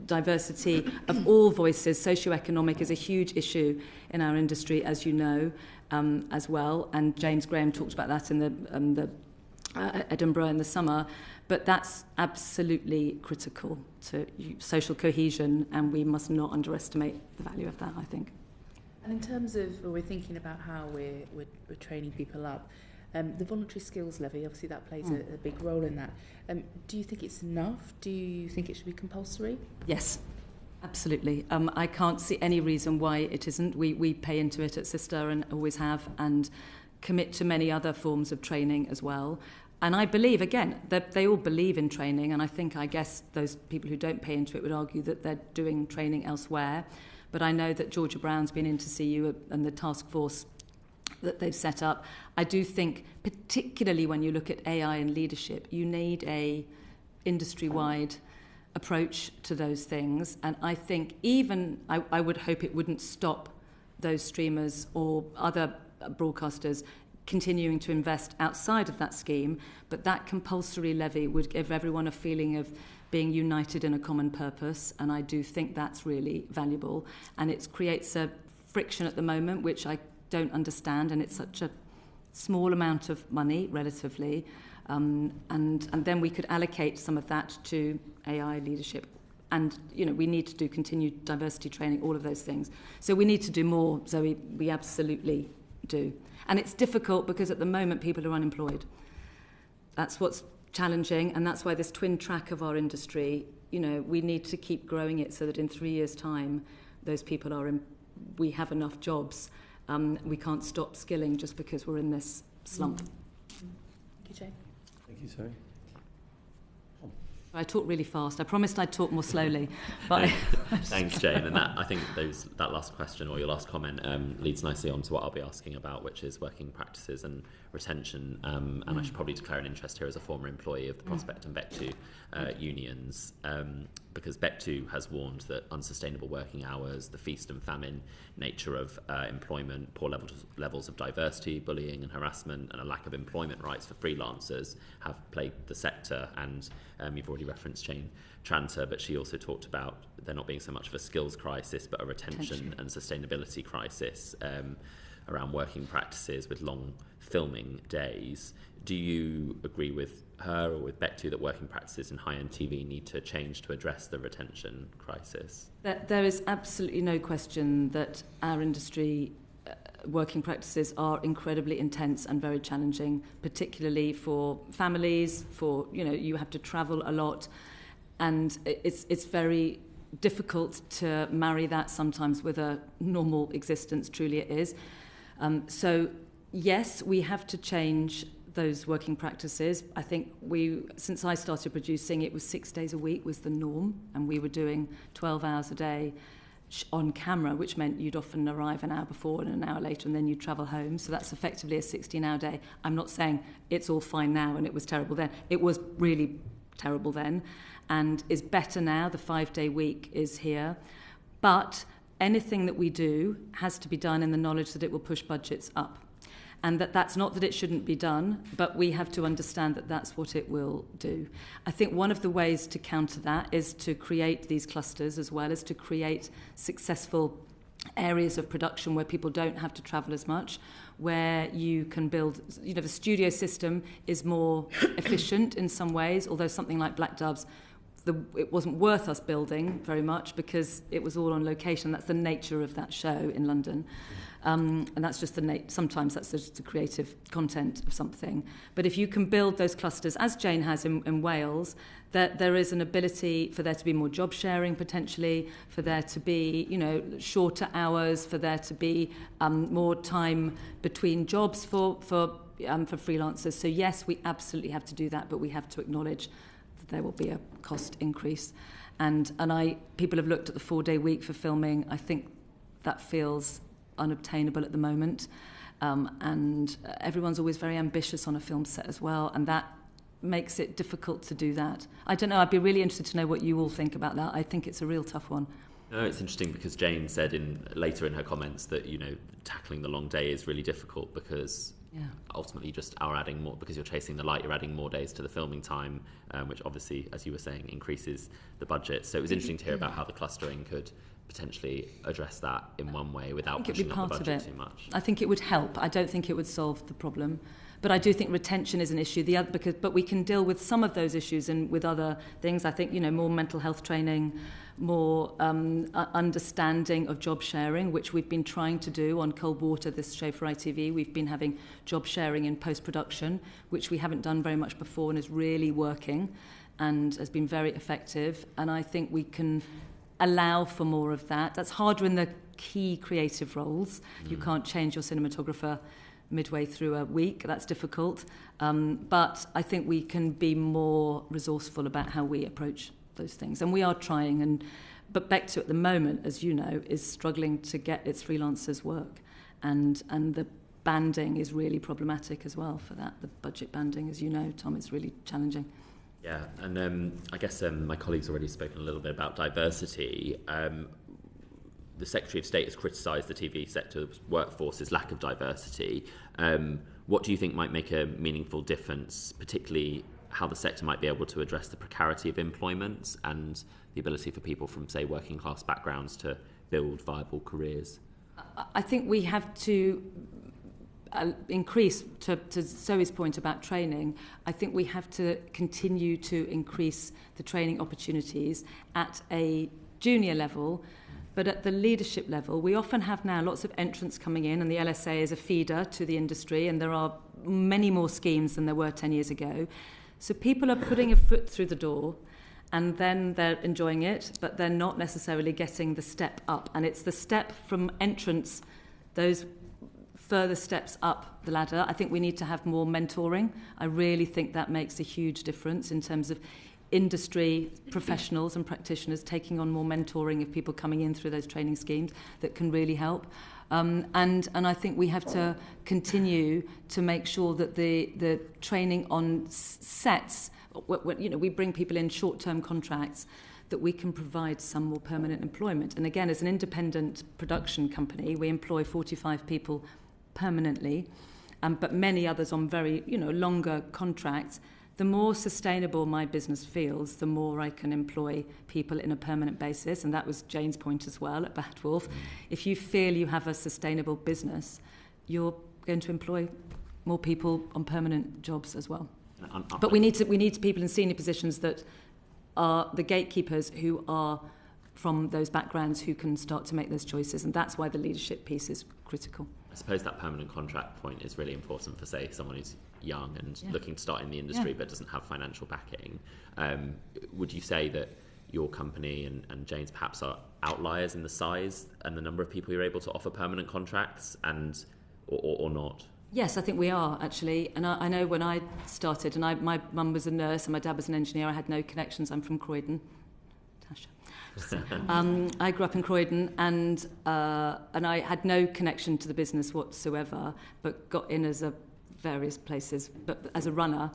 diversity of all voices, socioeconomic, is a huge issue in our industry, as you know, as well. And James Graham talked about that in the Edinburgh in the summer. But that's absolutely critical to social cohesion, and we must not underestimate the value of that, I think. And in terms of, we're thinking about how we're training people up, the voluntary skills levy, obviously that plays a big role in that. Do you think it's enough? Do you think it should be compulsory? Yes, absolutely. I can't see any reason why it isn't. We pay into it at Sister and always have, and commit to many other forms of training as well. And I believe, again, that they all believe in training, and I guess those people who don't pay into it would argue that they're doing training elsewhere. But I know that Georgia Brown's been in to see you and the task force that they've set up. I do think, particularly when you look at AI and leadership, you need a industry-wide approach to those things. And I think I would hope it wouldn't stop those streamers or other broadcasters continuing to invest outside of that scheme, but that compulsory levy would give everyone a feeling of being united in a common purpose, and I do think that's really valuable. And it creates a friction at the moment, which I don't understand, and it's such a small amount of money, relatively, and then we could allocate some of that to AI leadership. And, we need to do continued diversity training, all of those things. So we need to do more, Zoe, we absolutely do. And it's difficult because at the moment people are unemployed. That's what's challenging, and that's why this twin track of our industry, we need to keep growing it so that in 3 years' time, those people we have enough jobs. We can't stop skilling just because we're in this slump. Thank you, Jane. Thank you, Zoe. I talk really fast. I promised I'd talk more slowly. But Thanks, Jane. And I think that last question or your last comment leads nicely on to what I'll be asking about, which is working practices and retention. And I should probably declare an interest here as a former employee of the Prospect and Bec2 unions, because Bec2 has warned that unsustainable working hours, the feast and famine nature of employment, poor levels of diversity, bullying and harassment, and a lack of employment rights for freelancers have plagued the sector. And you've already referenced Jane Tranter, but she also talked about there not being so much of a skills crisis, but a retention and sustainability crisis around working practices with long filming days. Do you agree with her or with Bec2 that working practices in high-end TV need to change to address the retention crisis? There is absolutely no question that our industry working practices are incredibly intense and very challenging, particularly for families, you have to travel a lot, and it's very difficult to marry that sometimes with a normal existence, truly it is. So yes, we have to change those working practices. I think since I started producing, it was 6 days a week was the norm, and we were doing 12 hours a day on camera, which meant you'd often arrive an hour before and an hour later, and then you'd travel home. So that's effectively a 16-hour day. I'm not saying it's all fine now and it was terrible then. It was really terrible then, and is better now. The 5-day week is here. But anything that we do has to be done in the knowledge that it will push budgets up. And that's not that it shouldn't be done, but we have to understand that that's what it will do. I think one of the ways to counter that is to create these clusters, as well as to create successful areas of production where people don't have to travel as much, where you can build, the studio system is more efficient in some ways, although something like Black Doves, it wasn't worth us building very much because it was all on location. That's the nature of that show in London. And that's just sometimes that's just the creative content of something. But if you can build those clusters, as Jane has in Wales, that there is an ability for there to be more job sharing potentially, for there to be, shorter hours, for there to be more time between jobs for freelancers. So yes, we absolutely have to do that, but we have to acknowledge that there will be a cost increase. And people have looked at the 4-day week for filming. I think that feels unobtainable at the moment, and everyone's always very ambitious on a film set as well, and that makes it difficult to do that. I don't know, I'd be really interested to know what you all think about that. I think it's a real tough one. No, it's interesting because Jane said later in her comments that tackling the long day is really difficult because ultimately you just are adding more, because you're chasing the light, you're adding more days to the filming time, which obviously, as you were saying, increases the budget. So it was interesting to hear about how the clustering could potentially address that in one way without pushing up the budget too much. I think it would help. I don't think it would solve the problem. But I do think retention is an issue. But we can deal with some of those issues and with other things. I think, more mental health training, more understanding of job sharing, which we've been trying to do on Cold Water, this show for ITV. We've been having job sharing in post-production, which we haven't done very much before and is really working and has been very effective. And I think we can allow for more of that. That's harder in the key creative roles. You can't change your cinematographer midway through a week. That's difficult. But I think we can be more resourceful about how we approach those things. And we are trying. But Becto at the moment, as you know, is struggling to get its freelancers work. And the banding is really problematic as well for that. The budget banding, as you know, Tom, is really challenging. Yeah, and I guess my colleague's already spoken a little bit about diversity. The Secretary of State has criticised the TV sector's workforce's lack of diversity. What do you think might make a meaningful difference, particularly how the sector might be able to address the precarity of employment and the ability for people from, say, working class backgrounds to build viable careers? I think we have to increase, to Zoe's point about training, I think we have to continue to increase the training opportunities at a junior level, but at the leadership level. We often have now lots of entrants coming in, and the LSA is a feeder to the industry, and there are many more schemes than there were 10 years ago. So people are putting a foot through the door, and then they're enjoying it, but they're not necessarily getting the step up. And it's the step from entrance, those further steps up the ladder. I think we need to have more mentoring. I really think that makes a huge difference in terms of industry professionals and practitioners taking on more mentoring of people coming in through those training schemes that can really help. And I think we have to continue to make sure that the training on sets, we bring people in short-term contracts, that we can provide some more permanent employment. And again, as an independent production company, we employ 45 people permanently, but many others on very, longer contracts. The more sustainable my business feels, the more I can employ people in a permanent basis. And that was Jane's point as well at Bad Wolf. If you feel you have a sustainable business, you're going to employ more people on permanent jobs as well. But we need people in senior positions that are the gatekeepers who are from those backgrounds who can start to make those choices. And that's why the leadership piece is critical. I suppose that permanent contract point is really important for, say, someone who's young and looking to start in the industry but doesn't have financial backing. Would you say that your company and Jane's perhaps are outliers in the size and the number of people you're able to offer permanent contracts, or not? Yes, I think we are, actually. And I know when I started, and my mum was a nurse and my dad was an engineer, I had no connections. I'm from Croydon. Tasha. I grew up in Croydon, and I had no connection to the business whatsoever, but got in as various places, but as a runner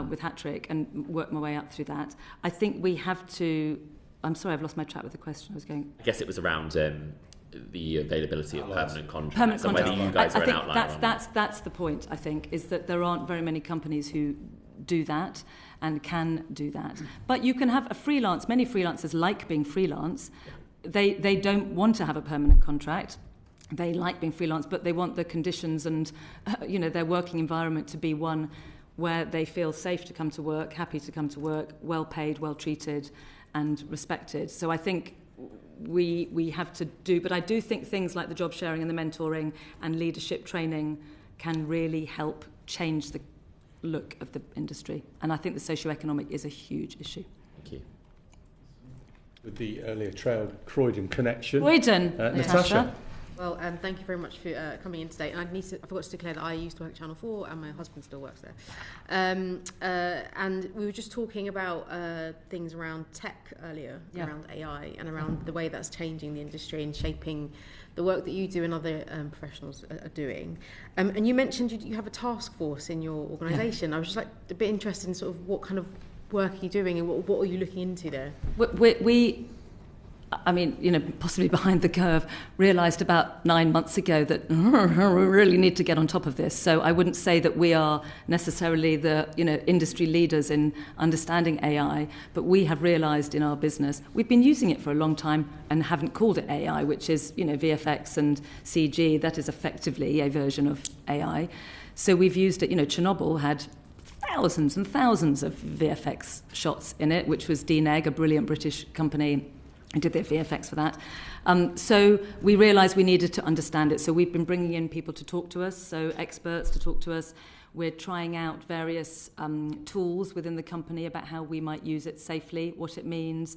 with Hat-Trick, and worked my way up through that. I think we have to... I'm sorry, I've lost my track with the question. I guess it was around... the availability of permanent contracts. Permanent and whether you guys are an outlier. That's the point, I think, is that there aren't very many companies who do that and can do that. But you can have a freelance. Many freelancers like being freelance. They don't want to have a permanent contract. They like being freelance, but they want the conditions and their working environment to be one where they feel safe to come to work, happy to come to work, well paid, well treated, and respected. So I think we have to do, but I do think things like the job sharing and the mentoring and leadership training can really help change the look of the industry. And I think the socio-economic is a huge issue. Thank you. With the earlier trailed Croydon connection. Croydon, Natasha. Well, thank you very much for coming in today. And I forgot to declare that I used to work at Channel 4 and my husband still works there. And we were just talking about things around tech earlier, around AI and around the way that's changing the industry and shaping the work that you do and other professionals are doing. And you mentioned you have a task force in your organisation. I was just a bit interested in sort of what kind of work are you doing and what are you looking into there? Possibly behind the curve, realised about 9 months ago that we really need to get on top of this. So I wouldn't say that we are necessarily the industry leaders in understanding AI, but we have realised in our business, we've been using it for a long time and haven't called it AI, which is VFX and CG. That is effectively a version of AI. So we've used it. Chernobyl had thousands and thousands of VFX shots in it, which was DNEG, a brilliant British company, and did their VFX for that. So we realised we needed to understand it. So we've been bringing in people to talk to us, so experts to talk to us. We're trying out various tools within the company about how we might use it safely, what it means.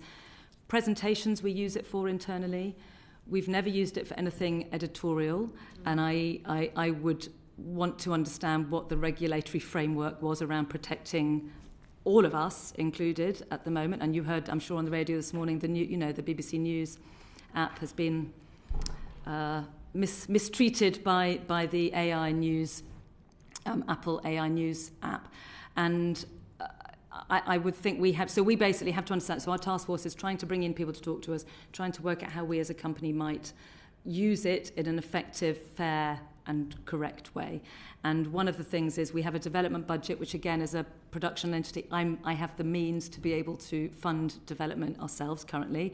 Presentations we use it for internally. We've never used it for anything editorial, and I would want to understand what the regulatory framework was around protecting all of us included at the moment. And you heard, I'm sure, on the radio this morning, the BBC News app has been mistreated by the AI News, Apple AI News app. And I would think we basically have to understand. So our task force is trying to bring in people to talk to us, trying to work out how we as a company might use it in an effective, fair and correct way. And one of the things is we have a development budget, which again, as a production entity, I have the means to be able to fund development ourselves currently.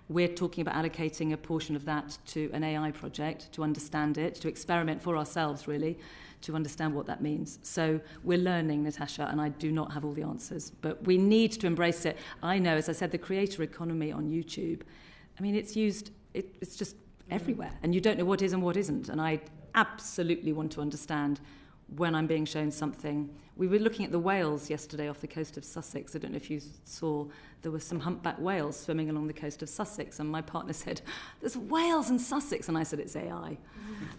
We're talking about allocating a portion of that to an AI project, to understand it, to experiment for ourselves, really, to understand what that means. So we're learning, Natasha, and I do not have all the answers, but we need to embrace it. I know, as I said, the creator economy on YouTube, it's used, it's just everywhere, and you don't know what is and what isn't. And I absolutely want to understand when I'm being shown something. We were looking at the whales yesterday off the coast of Sussex. I don't know if you saw, there were some humpback whales swimming along the coast of Sussex, and my partner said, "There's whales in Sussex," and I said, "It's AI,"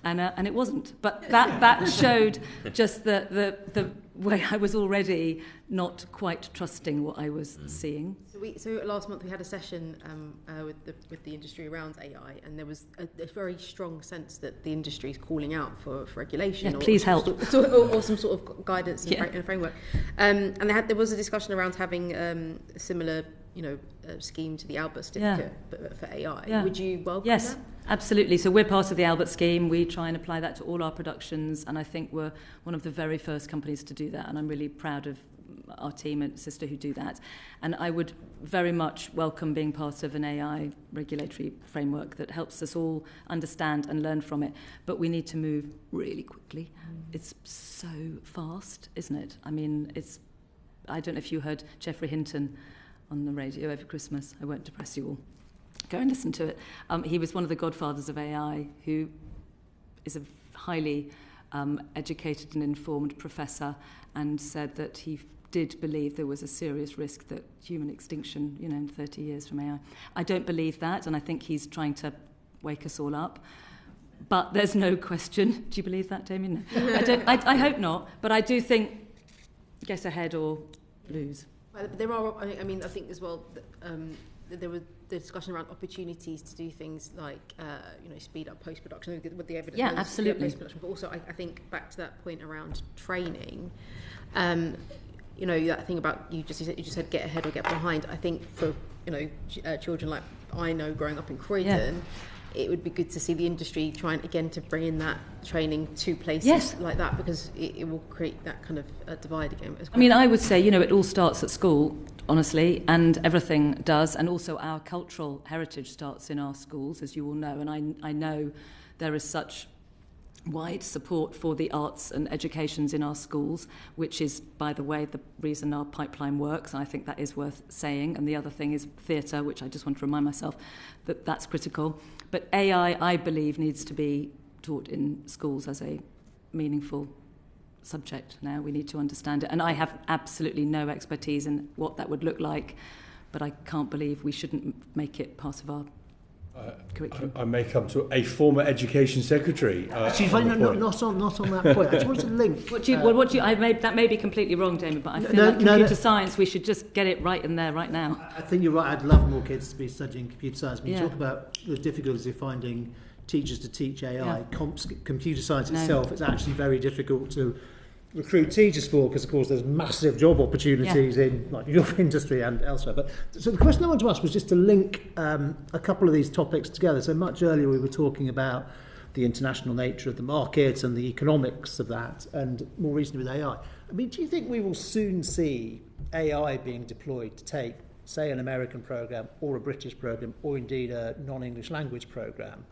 and it wasn't. But that showed just the way I was already not quite trusting what I was seeing. So last month we had a session with the industry around AI, and there was a very strong sense that the industry is calling out for regulation. Yeah, please help. Or some sort of guidance and framework. And there was a discussion around having a similar scheme to the Albert certificate but for AI. Yeah. Would you welcome that? Yes, absolutely. So we're part of the Albert scheme. We try and apply that to all our productions, and I think we're one of the very first companies to do that, and I'm really proud of our team and sister who do that. And I would very much welcome being part of an AI regulatory framework that helps us all understand and learn from it. But we need to move really quickly. It's so fast, isn't it? I don't know if you heard Geoffrey Hinton on the radio over Christmas. I won't depress you all. Go and listen to it. He was one of the godfathers of AI, who is a highly educated and informed professor, and said that he did believe there was a serious risk that human extinction, in 30 years from AI. I don't believe that, and I think he's trying to wake us all up. But there's no question. Do you believe that, Damien? No. I hope not. But I do think get ahead or lose. There are, I mean, I think as well, there was the discussion around opportunities to do things like, speed up post-production with the evidence. Yeah, absolutely. Post-production, but also I think back to that point around training, that thing about you just said get ahead or get behind. I think for children like I know growing up in Croydon, it would be good to see the industry trying again to bring in that training to places like that, because it will create that kind of divide again. I mean, I would say, it all starts at school, honestly, and everything does, and also our cultural heritage starts in our schools, as you all know, and I know there is such wide support for the arts and educations in our schools, which is, by the way, the reason our pipeline works, and I think that is worth saying. And the other thing is theatre, which I just want to remind myself that that's critical. But AI, I believe, needs to be taught in schools as a meaningful subject now. We need to understand it. And I have absolutely no expertise in what that would look like, but I can't believe we shouldn't make it part of our curriculum. I may come to a former education secretary. Actually, not on that point. I just wanted to link. That may be completely wrong, Damien, but I feel like computer science, we should just get it right in there right now. I think you're right. I'd love more kids to be studying computer science. When you talk about the difficulties of finding teachers to teach AI, computer science itself, it's actually very difficult to recruit teachers for, because of course there's massive job opportunities in like your industry and elsewhere. But so the question I wanted to ask was just to link a couple of these topics together. So much earlier we were talking about the international nature of the market and the economics of that, and more recently with AI. I mean, do you think we will soon see AI being deployed to take, say, an American program or a British program or indeed a non-English language program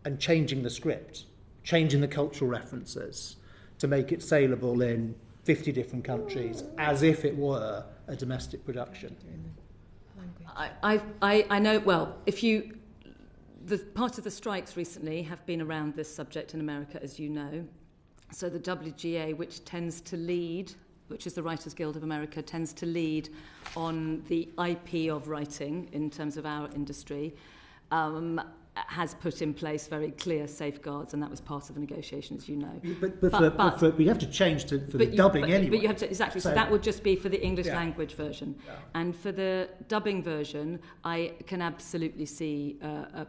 and changing the script, changing the cultural references to make it saleable in 50 different countries as if it were a domestic production? I know, well, the part of the strikes recently have been around this subject in America, as you know. So the WGA, which tends to lead, which is the Writers Guild of America, tends to lead on the IP of writing in terms of our industry, has put in place very clear safeguards, and that was part of the negotiation, as you know. But we have to change for the dubbing anyway. But you have to, exactly. So that would just be for the English language version. Yeah. And for the dubbing version, I can absolutely see a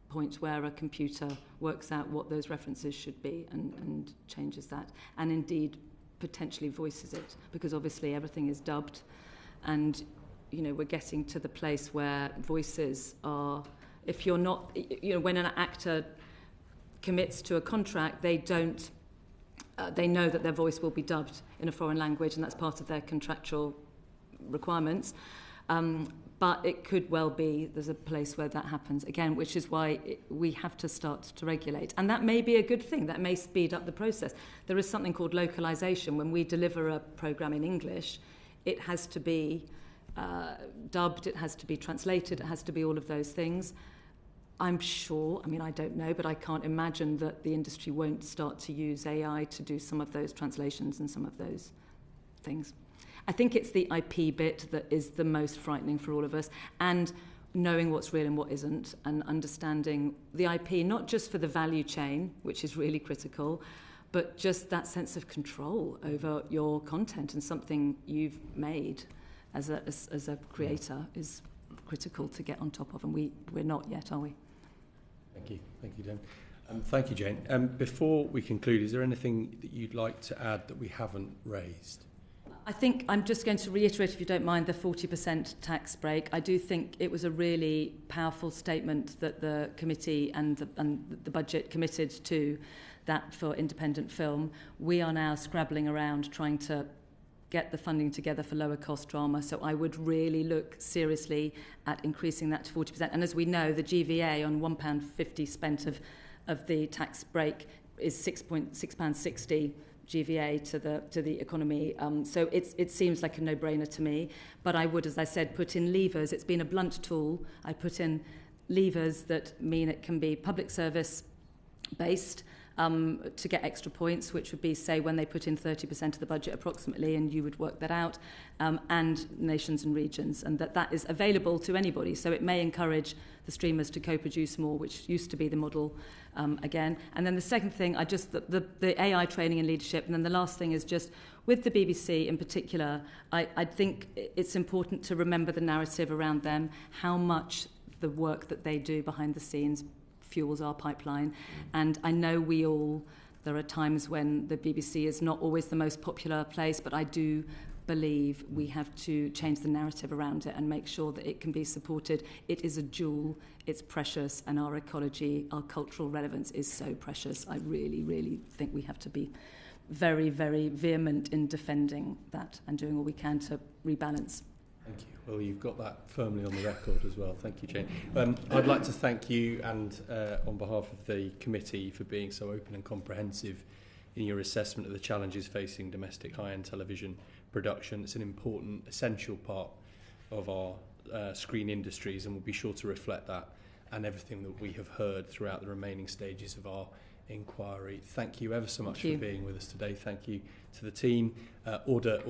point where a computer works out what those references should be and changes that, and indeed potentially voices it, because obviously everything is dubbed, and we're getting to the place where voices are. If you're not, when an actor commits to a contract, they know that their voice will be dubbed in a foreign language, and that's part of their contractual requirements. But it could well be there's a place where that happens again, which is why we have to start to regulate. And that may be a good thing. That may speed up the process. There is something called localization. When we deliver a program in English, it has to be dubbed, it has to be translated, it has to be all of those things. I'm sure, I don't know, but I can't imagine that the industry won't start to use AI to do some of those translations and some of those things. I think it's the IP bit that is the most frightening for all of us, and knowing what's real and what isn't, and understanding the IP, not just for the value chain, which is really critical, but just that sense of control over your content and something you've made as a creator is critical to get on top of, and we're not yet, are we? Thank you, Dan. Thank you, Jane. Before we conclude, is there anything that you'd like to add that we haven't raised? I think I'm just going to reiterate, if you don't mind, the 40% tax break. I do think it was a really powerful statement that the committee and the budget committed to that for independent film. We are now scrabbling around trying to get the funding together for lower cost drama, so I would really look seriously at increasing that to 40%. And as we know, the GVA on £1.50 spent of the tax break is £6.60 GVA to the economy. So it seems like a no-brainer to me. But I would, as I said, put in levers. It's been a blunt tool. I put in levers that mean it can be public service based, to get extra points, which would be, say, when they put in 30% of the budget approximately, and you would work that out, and nations and regions, and that is available to anybody. So it may encourage the streamers to co-produce more, which used to be the model again. And then the second thing, the AI training and leadership, and then the last thing is just with the BBC in particular, I think it's important to remember the narrative around them, how much the work that they do behind the scenes fuels our pipeline. And I know there are times when the BBC is not always the most popular place, but I do believe we have to change the narrative around it and make sure that it can be supported. It is a jewel, it's precious, and our ecology, our cultural relevance is so precious. I really, really think we have to be very, very vehement in defending that and doing all we can to rebalance. Thank you. Well, you've got that firmly on the record as well. Thank you, Jane. I'd like to thank you and on behalf of the committee for being so open and comprehensive in your assessment of the challenges facing domestic high-end television production. It's an important, essential part of our screen industries, and we'll be sure to reflect that and everything that we have heard throughout the remaining stages of our inquiry. Thank you ever so much for being with us today. Thank you to the team. Order.